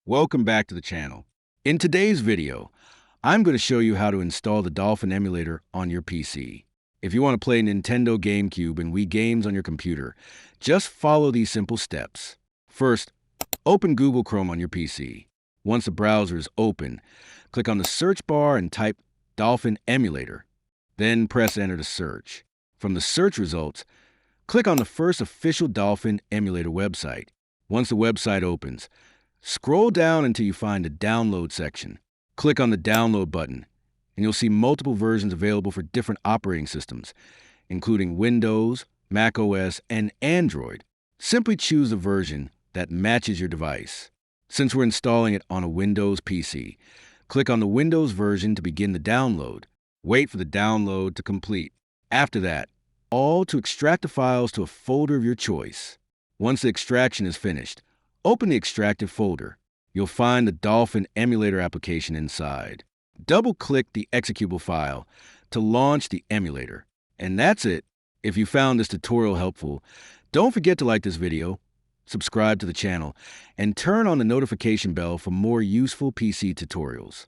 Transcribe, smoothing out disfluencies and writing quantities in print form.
Welcome back to the channel. In today's video, I'm going to show you how to install the Dolphin Emulator on your PC. If you want to play Nintendo GameCube and Wii games on your computer, just follow these simple steps. First, open Google Chrome on your PC. Once the browser is open, click on the search bar and type Dolphin Emulator. Then press enter to search. From the search results, click on the first official Dolphin Emulator website. Once the website opens, scroll down until you find the download section. Click on the download button, and you'll see multiple versions available for different operating systems, including Windows, Mac OS, and Android. Simply choose the version that matches your device. Since we're installing it on a Windows PC, click on the Windows version to begin the download. Wait for the download to complete. After that, all to extract the files to a folder of your choice. Once the extraction is finished, open the extracted folder. You'll find the Dolphin Emulator application inside. Double-click the executable file to launch the emulator. And that's it. If you found this tutorial helpful, don't forget to like this video, subscribe to the channel, and turn on the notification bell for more useful PC tutorials.